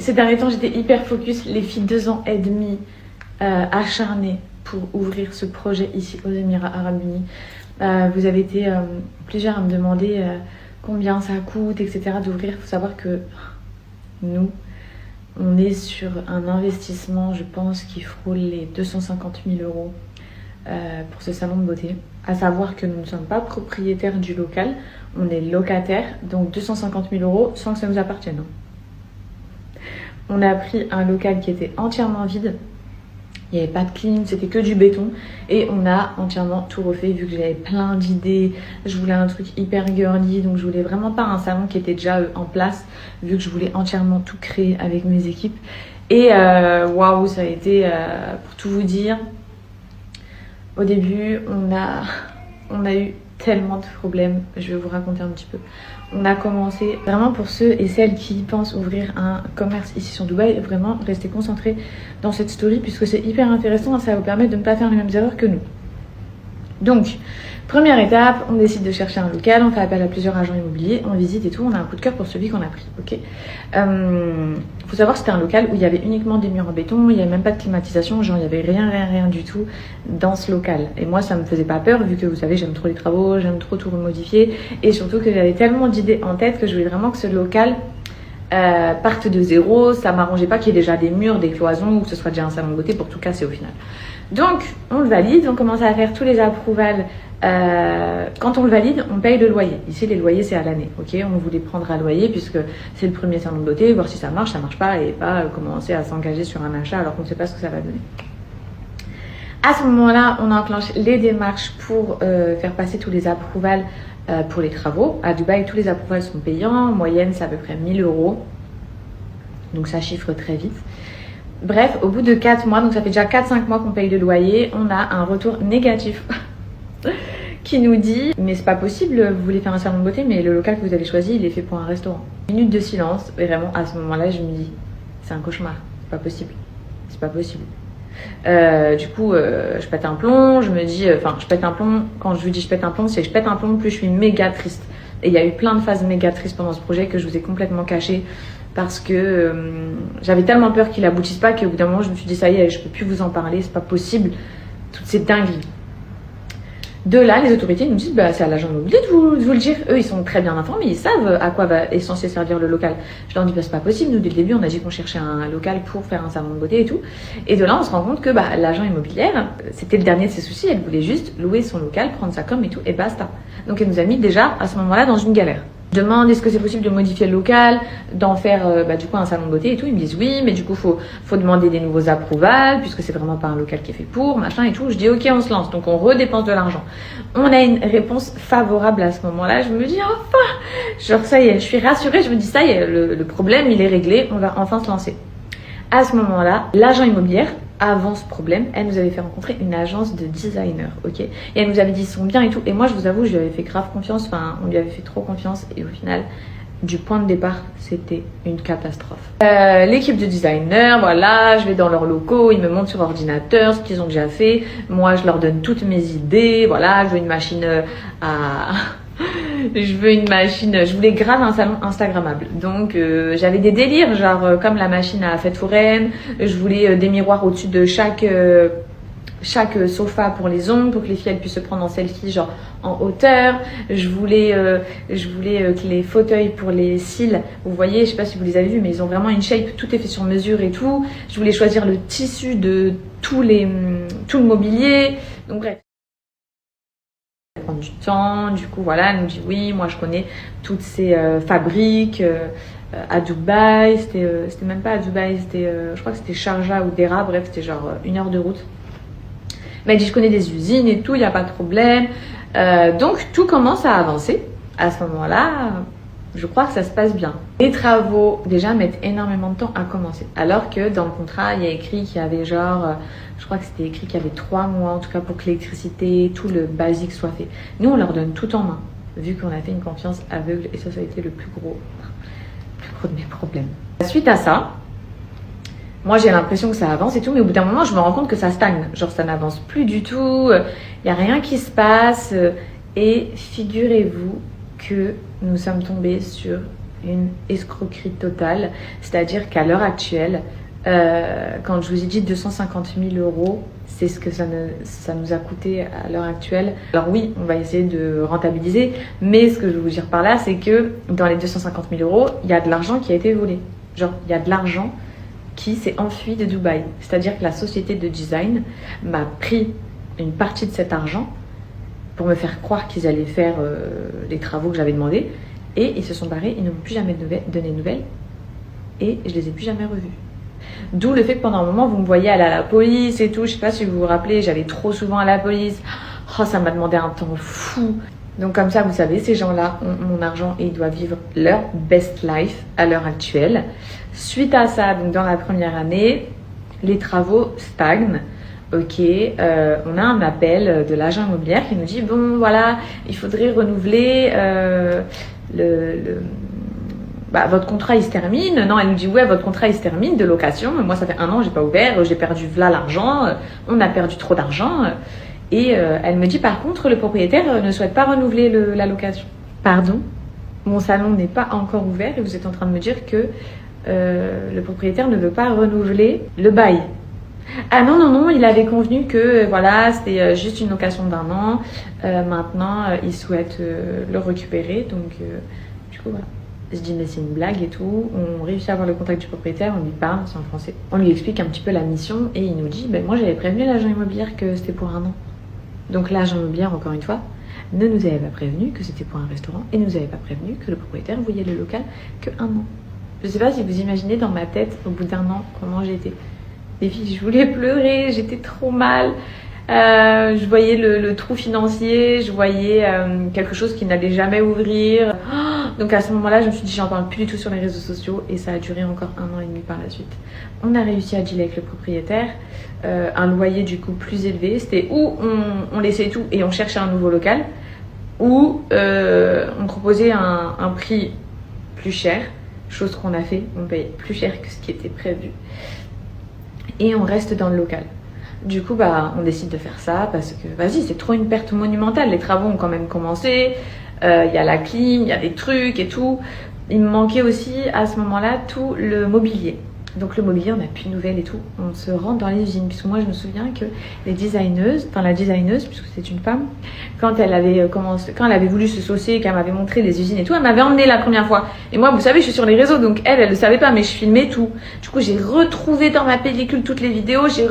Ces derniers temps, j'étais hyper focus, les filles 2 ans et demi acharnées pour ouvrir ce projet ici aux Émirats Arabes Unis. Vous avez été plusieurs à me demander combien ça coûte, etc. d'ouvrir. Il faut savoir que nous, on est sur un investissement, je pense, qui frôle les 250 000 euros pour ce salon de beauté. À savoir que nous ne sommes pas propriétaires du local, on est locataire, donc 250 000 euros sans que ça nous appartienne. On a pris un local qui était entièrement vide. Il n'y avait pas de clim, c'était que du béton. Et on a entièrement tout refait vu que j'avais plein d'idées. Je voulais un truc hyper girly, donc je voulais vraiment pas un salon qui était déjà en place, vu que je voulais entièrement tout créer avec mes équipes. Et waouh, ça a été, pour tout vous dire, au début, on a eu tellement de problèmes. Je vais vous raconter un petit peu. On a commencé, vraiment pour ceux et celles qui pensent ouvrir un commerce ici sur Dubaï, vraiment rester concentrés dans cette story puisque c'est hyper intéressant, ça va vous permettre de ne pas faire les mêmes erreurs que nous. Donc, première étape, on décide de chercher un local, on fait appel à plusieurs agents immobiliers, on visite et tout, on a un coup de cœur pour celui qu'on a pris, ok. Faut savoir que c'était un local où il y avait uniquement des murs en béton, il n'y avait même pas de climatisation, genre il n'y avait rien du tout dans ce local. Et moi ça me faisait pas peur vu que vous savez j'aime trop les travaux, j'aime trop tout remodifier et surtout que j'avais tellement d'idées en tête que je voulais vraiment que ce local parte de zéro, ça m'arrangeait pas qu'il y ait déjà des murs, des cloisons ou que ce soit déjà un salon de beauté pour tout casser au final. Donc on le valide, on commence à faire tous les approvals. Quand on le valide, on paye le loyer. Ici, les loyers, c'est à l'année. Ok, on voulait prendre à loyer puisque c'est le premier salon de beauté, voir si ça marche pas et pas commencer à s'engager sur un achat alors qu'on ne sait pas ce que ça va donner. À ce moment-là, on enclenche les démarches pour faire passer tous les approvals pour les travaux. À Dubaï, tous les approvals sont payants. En moyenne, c'est à peu près 1000 euros. Donc, ça chiffre très vite. Bref, au bout de 4 mois, donc ça fait déjà 4-5 mois qu'on paye le loyer, on a un retour négatif qui nous dit mais c'est pas possible, vous voulez faire un salon de beauté mais le local que vous avez choisi il est fait pour un restaurant. Minute de silence, et vraiment à ce moment-là je me dis c'est un cauchemar, c'est pas possible, c'est pas possible. Du coup je pète un plomb, je me dis, je pète un plomb, quand je vous dis je pète un plomb c'est que je pète un plomb plus je suis méga triste. Et il y a eu plein de phases méga tristes pendant ce projet que je vous ai complètement caché parce que j'avais tellement peur qu'il aboutisse pas qu'au bout d'un moment je me suis dit ça y est, je peux plus vous en parler, c'est pas possible, toutes ces dingueries. De là, les autorités nous disent c'est à l'agent immobilier de vous le dire. Eux, ils sont très bien informés, ils savent à quoi est censé servir le local. Je leur dis c'est pas possible. Nous, dès le début, on a dit qu'on cherchait un local pour faire un salon de beauté et tout. Et de là, on se rend compte que l'agent immobilière, c'était le dernier de ses soucis. Elle voulait juste louer son local, prendre sa com et tout, et basta. Donc, elle nous a mis déjà à ce moment-là dans une galère. Je demande est-ce que c'est possible de modifier le local, d'en faire du coup un salon de beauté et tout. Ils me disent oui, mais du coup faut demander des nouveaux approvals puisque c'est vraiment pas un local qui est fait pour, machin et tout. Je dis ok, on se lance, donc on redépense de l'argent. On a une réponse favorable à ce moment-là. Je me dis enfin, genre ça y est, je suis rassurée. Je me dis ça y est, le problème il est réglé, on va enfin se lancer. À ce moment-là, l'agent immobilière, avant ce problème, elle nous avait fait rencontrer une agence de designers, ok. Et elle nous avait dit ils sont bien et tout. Et moi, je vous avoue, je lui avais fait grave confiance. On lui avait fait trop confiance. Et au final, du point de départ, c'était une catastrophe. L'équipe de designers, voilà, je vais dans leurs locaux, ils me montrent sur ordinateur ce qu'ils ont déjà fait. Moi, je leur donne toutes mes idées. Voilà, je veux une machine je voulais grave un salon instagrammable. Donc j'avais des délires, genre comme la machine à fête foraine, je voulais des miroirs au-dessus de chaque sofa pour les ongles, pour que les filles elles puissent se prendre en selfie genre en hauteur. Je voulais que les fauteuils pour les cils, vous voyez, je sais pas si vous les avez vus, mais ils ont vraiment une shape, tout est fait sur mesure et tout. Je voulais choisir le tissu de tout le mobilier. Donc bref. Prendre du temps, du coup voilà, elle nous dit oui, moi je connais toutes ces fabriques à Dubaï, c'était même pas à Dubaï, je crois que c'était Sharjah ou Dera, bref c'était genre 1 heure de route. Mais elle dit je connais des usines et tout, il n'y a pas de problème. Donc tout commence à avancer. À ce moment-là, je crois que ça se passe bien. Les travaux déjà mettent énormément de temps à commencer. Alors que dans le contrat, il y a écrit qu'il y avait genre, je crois que c'était écrit qu'il y avait 3 mois en tout cas pour que l'électricité, tout le basique soit fait. Nous, on leur donne tout en main, vu qu'on a fait une confiance aveugle et ça a été le plus gros de mes problèmes. Suite à ça, moi j'ai l'impression que ça avance et tout, mais au bout d'un moment, je me rends compte que ça stagne. Genre ça n'avance plus du tout, il n'y a rien qui se passe et figurez-vous que nous sommes tombés sur une escroquerie totale. C'est-à-dire qu'à l'heure actuelle, quand je vous ai dit 250 000 euros, c'est ce que ça nous a coûté à l'heure actuelle. Alors oui, on va essayer de rentabiliser, mais ce que je veux vous dire par là, c'est que dans les 250 000 euros, il y a de l'argent qui a été volé. Genre, il y a de l'argent qui s'est enfui de Dubaï. C'est-à-dire que la société de design m'a pris une partie de cet argent pour me faire croire qu'ils allaient faire les travaux que j'avais demandés. Et ils se sont barrés, ils ne m'ont plus jamais donné de nouvelles. Et je les ai plus jamais revus. D'où le fait que pendant un moment, vous me voyez aller à la police et tout. Je sais pas si vous vous rappelez, j'allais trop souvent à la police. Oh, ça m'a demandé un temps fou. Donc comme ça, vous savez, ces gens-là ont mon argent et ils doivent vivre leur best life à l'heure actuelle. Suite à ça, donc dans la première année, les travaux stagnent. Ok, on a un appel de l'agent immobilier qui nous dit bon voilà, il faudrait renouveler votre contrat il se termine. Non, elle nous dit ouais, votre contrat il se termine de location. Moi ça fait 1 an j'ai pas ouvert, j'ai perdu là l'argent, on a perdu trop d'argent. Et elle me dit par contre le propriétaire ne souhaite pas renouveler la location. Pardon, mon salon n'est pas encore ouvert et vous êtes en train de me dire que le propriétaire ne veut pas renouveler le bail. Ah non, il avait convenu que voilà, c'était juste une location d'1 an. Maintenant, il souhaite le récupérer. Donc, du coup, voilà. Je dis, mais c'est une blague et tout. On réussit à avoir le contact du propriétaire, on lui parle, c'est en français. On lui explique un petit peu la mission et il nous dit, ben, moi j'avais prévenu l'agent immobilier que c'était pour 1 an. Donc, l'agent immobilier, encore une fois, ne nous avait pas prévenu que c'était pour un restaurant et ne nous avait pas prévenu que le propriétaire voyait le local que 1 an. Je sais pas si vous imaginez dans ma tête, au bout d'1 an, comment j'étais. Les filles, je voulais pleurer, j'étais trop mal. Je voyais le trou financier, je voyais quelque chose qui n'allait jamais ouvrir. Donc à ce moment-là, je me suis dit, j'en parle plus du tout sur les réseaux sociaux et ça a duré encore 1 an et demi par la suite. On a réussi à dealer avec le propriétaire, un loyer du coup plus élevé. C'était où on laissait tout et on cherchait un nouveau local, ou on proposait un prix plus cher, chose qu'on a fait, on payait plus cher que ce qui était prévu. Et on reste dans le local. Du coup, on décide de faire ça parce que, vas-y, c'est trop une perte monumentale. Les travaux ont quand même commencé. Il y a la clim, il y a des trucs et tout. Il me manquait aussi, à ce moment-là, tout le mobilier. Donc le mobilier, on n'a plus de nouvelles et tout. On se rend dans les usines. Puisque moi, je me souviens que la designeuse, puisque c'est une femme, quand elle avait voulu se saucer et qu'elle m'avait montré les usines et tout, elle m'avait emmenée la première fois. Et moi, vous savez, je suis sur les réseaux, donc elle le savait pas, mais je filmais tout. Du coup, j'ai retrouvé dans ma pellicule toutes les vidéos, j'ai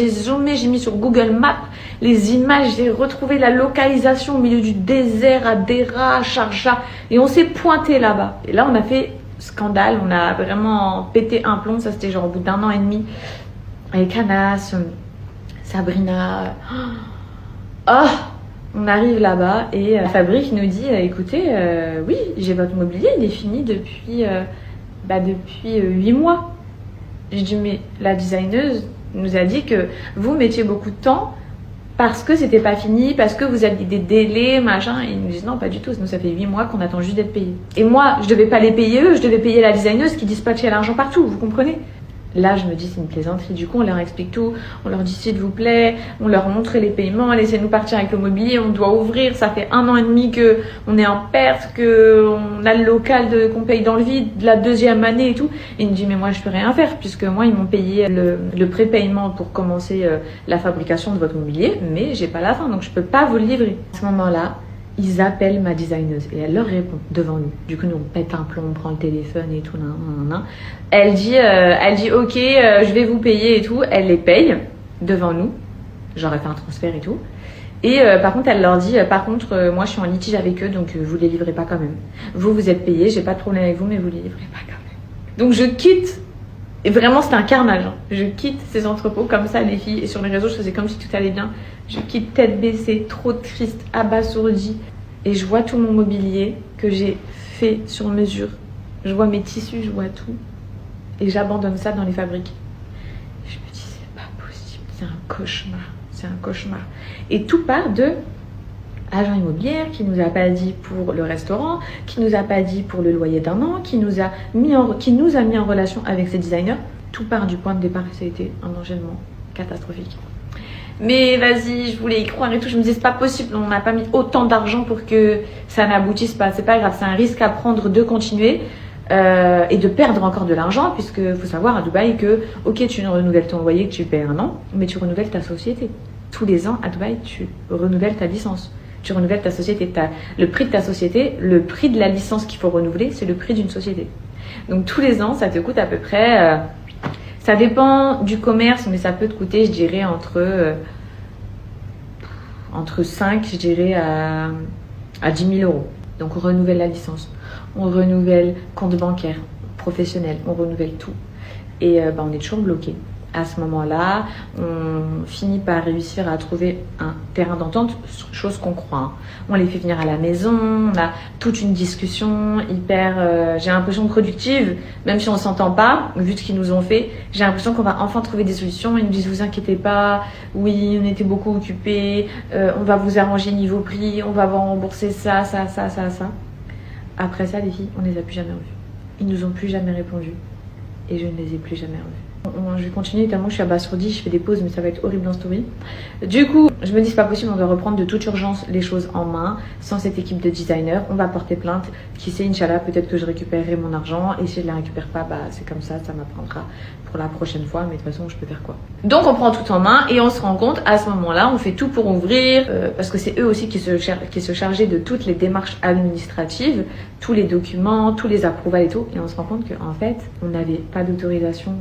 zoomé, j'ai mis sur Google Maps les images, j'ai retrouvé la localisation au milieu du désert à Dera, à Sharjah, et on s'est pointé là-bas. Et là, on a fait scandale, on a vraiment pété un plomb. Ça c'était genre au bout d'1 an et demi avec Anas, Sabrina. On arrive là-bas et la fabrique nous dit écoutez, oui, j'ai votre mobilier, il est fini depuis 8 mois. J'ai dit mais la designeuse nous a dit que vous mettiez beaucoup de temps parce que c'était pas fini, parce que vous aviez des délais, machin. Et ils nous disent non, pas du tout. Nous, ça fait 8 mois qu'on attend juste d'être payés. Et moi, je devais pas les payer eux, je devais payer la designeuse qui dispatchait l'argent partout, vous comprenez? Là, je me dis, c'est une plaisanterie. Du coup, on leur explique tout. On leur dit, s'il vous plaît, on leur montre les paiements, laissez-nous partir avec le mobilier, on doit ouvrir. Ça fait 1 an et demi qu'on est en perte, qu'on a le local qu'on paye dans le vide, la 2e année et tout. Et il me dit, mais moi, je peux rien faire, puisque moi, ils m'ont payé le prépaiement pour commencer la fabrication de votre mobilier, mais j'ai pas la fin, donc je peux pas vous le livrer. À ce moment-là, ils appellent ma designeuse et elle leur répond devant nous. Du coup, nous, on pète un plomb, on prend le téléphone et tout. Elle dit ok, je vais vous payer et tout. Elle les paye devant nous. J'aurais fait un transfert et tout. Et par contre, elle leur dit, par contre, moi, je suis en litige avec eux, donc vous les livrez pas quand même. Vous êtes payés, j'ai pas de problème avec vous, mais vous les livrez pas quand même. Donc, je quitte. Et vraiment, c'était un carnage. Je quitte ces entrepôts comme ça, les filles. Et sur les réseaux, je faisais comme si tout allait bien. Je quitte tête baissée, trop triste, abasourdie. Et je vois tout mon mobilier que j'ai fait sur mesure. Je vois mes tissus, je vois tout. Et j'abandonne ça dans les fabriques. Je me dis, c'est pas possible. C'est un cauchemar. C'est un cauchemar. Et tout part de agent immobilier qui nous a pas dit pour le restaurant, qui nous a pas dit pour le loyer d'1 an, qui nous a mis en relation avec ses designers. Tout part du point de départ et ça a été un enchaînement catastrophique. Mais vas-y, je voulais y croire et tout. Je me disais, c'est pas possible, on n'a pas mis autant d'argent pour que ça n'aboutisse pas. C'est pas grave, c'est un risque à prendre de continuer et de perdre encore de l'argent, puisque faut savoir à Dubaï que, ok, tu renouvelles ton loyer que tu paies un an, mais tu renouvelles ta société. Tous les ans à Dubaï, tu renouvelles ta licence. Tu renouvelles ta société. Le prix de ta société, le prix de la licence qu'il faut renouveler, c'est le prix d'une société. Donc tous les ans, ça te coûte à peu près... ça dépend du commerce, mais ça peut te coûter, je dirais, entre 5, je dirais, à 10 000 euros. Donc on renouvelle la licence, on renouvelle compte bancaire, professionnel, on renouvelle tout. Et on est toujours bloqué. À ce moment-là, on finit par réussir à trouver un terrain d'entente, chose qu'on croit. Hein. On les fait venir à la maison, on a toute une discussion hyper, j'ai l'impression productive, même si on ne s'entend pas, vu ce qu'ils nous ont fait. J'ai l'impression qu'on va enfin trouver des solutions. Ils nous disent, vous inquiétez pas, oui, on était beaucoup occupés, on va vous arranger niveau prix, on va vous rembourser ça. Après ça, les filles, on ne les a plus jamais revues. Ils nous ont plus jamais répondu et je ne les ai plus jamais revues. Je vais continuer tellement je suis abasourdie, je fais des pauses mais ça va être horrible en story. Du coup, je me dis c'est pas possible, on doit reprendre de toute urgence les choses en main. Sans cette équipe de designers, on va porter plainte. Qui sait, Inch'Allah, peut-être que je récupérerai mon argent. Et si je ne la récupère pas, c'est comme ça m'apprendra pour la prochaine fois. Mais de toute façon, je peux faire quoi? Donc on prend tout en main et on se rend compte à ce moment-là, on fait tout pour ouvrir. Parce que c'est eux aussi qui se chargeaient de toutes les démarches administratives, tous les documents, tous les approvals et tout. Et on se rend compte qu'en fait, on n'avait pas d'autorisation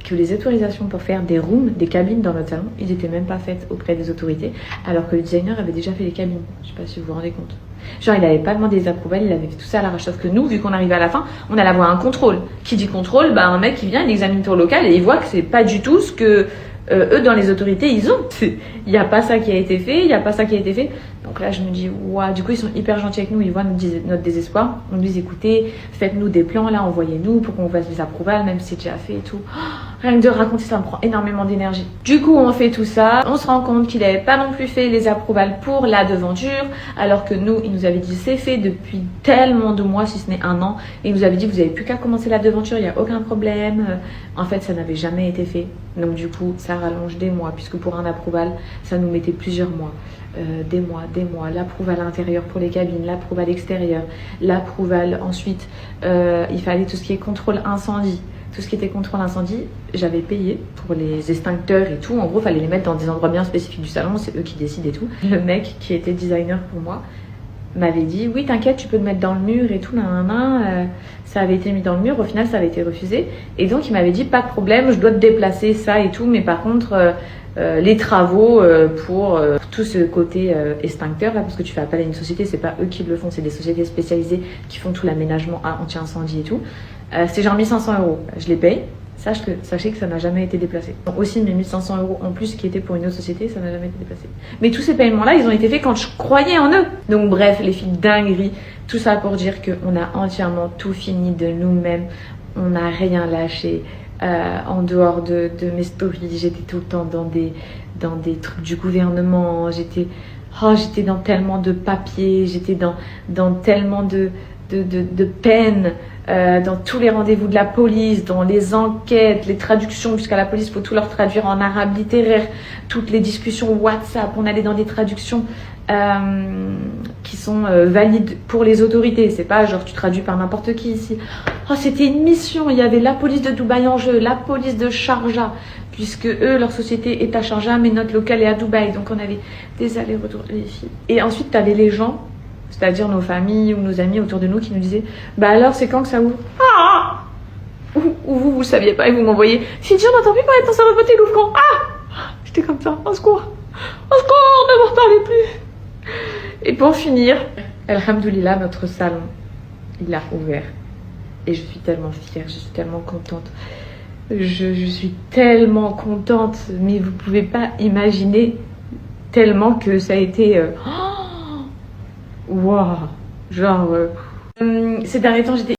que les autorisations pour faire des rooms, des cabines dans notre salon, ils n'étaient même pas faites auprès des autorités, alors que le designer avait déjà fait les cabines. Je sais pas si vous vous rendez compte. Genre, il n'avait pas demandé les approvals, il avait fait tout ça à l'arrache. Sauf que nous, vu qu'on arrivait à la fin, on allait avoir un contrôle. Qui dit contrôle, un mec qui vient, il examine ton local et il voit que c'est pas du tout ce que eux, dans les autorités, ils ont. Il n'y a pas ça qui a été fait, il n'y a pas ça qui a été fait. Donc là, je me dis, waouh, du coup, ils sont hyper gentils avec nous, ils voient notre désespoir. On nous dit, écoutez, faites-nous des plans, là, envoyez-nous pour qu'on fasse les approvals, même si c'est déjà fait et tout. Rien que de raconter ça me prend énormément d'énergie. Du coup, on fait tout ça. On se rend compte qu'il n'avait pas non plus fait les approvals pour la devanture, alors que nous, il nous avait dit, c'est fait depuis tellement de mois, si ce n'est un an. Et il nous avait dit, vous n'avez plus qu'à commencer la devanture, il n'y a aucun problème. En fait, ça n'avait jamais été fait. Donc du coup, ça rallonge des mois, puisque pour un approval, ça nous mettait plusieurs mois. Des mois, l'approval intérieur pour les cabines, l'approval extérieur, l'approval ensuite, il fallait tout ce qui est contrôle incendie. Tout ce qui était contrôle incendie, j'avais payé pour les extincteurs et tout. En gros, il fallait les mettre dans des endroits bien spécifiques du salon, c'est eux qui décident et tout. Le mec qui était designer pour moi m'avait dit, oui, t'inquiète, tu peux te mettre dans le mur et tout, ça avait été mis dans le mur, au final, ça avait été refusé. Et donc, il m'avait dit, pas de problème, je dois te déplacer, ça et tout, mais par contre, les travaux pour tout ce côté extincteur, là, parce que tu fais appel à une société, c'est pas eux qui le font, c'est des sociétés spécialisées qui font tout l'aménagement anti-incendie et tout. C'est genre 1500 €. Je les paye. Sachez que ça n'a jamais été déplacé. Aussi, mes 1500 € en plus qui étaient pour une autre société, ça n'a jamais été déplacé. Mais tous ces paiements-là, ils ont été faits quand je croyais en eux. Donc bref, les filles, dinguerie. Tout ça pour dire qu'on a entièrement tout fini de nous-mêmes. On n'a rien lâché. En dehors de mes stories, j'étais tout le temps dans des trucs du gouvernement. J'étais dans tellement de papiers. J'étais dans tellement de peine. Dans tous les rendez-vous de la police, dans les enquêtes, les traductions, puisqu'à la police, il faut tout leur traduire en arabe littéraire, toutes les discussions WhatsApp, on allait dans des traductions qui sont valides pour les autorités. C'est pas genre tu traduis par n'importe qui ici. Oh, c'était une mission, il y avait la police de Dubaï en jeu, la police de Sharjah, puisque eux, leur société est à Sharjah, mais notre local est à Dubaï, donc on avait des allers-retours, les filles. Et ensuite, tu avais les gens, c'est-à-dire nos familles ou nos amis autour de nous qui nous disaient alors c'est quand que ça ouvre? Ou vous saviez pas et vous m'envoyez Fidji, on n'entend plus parler de ton salon de beauté, il ouvre quand? J'étais comme ça, au secours, ne m'en parlez plus. Et pour finir, alhamdoulilah, notre salon il a ouvert et je suis tellement fière, je suis tellement contente. Je suis tellement contente, mais vous pouvez pas imaginer tellement que ça a été waouh, genre ces derniers temps j'étais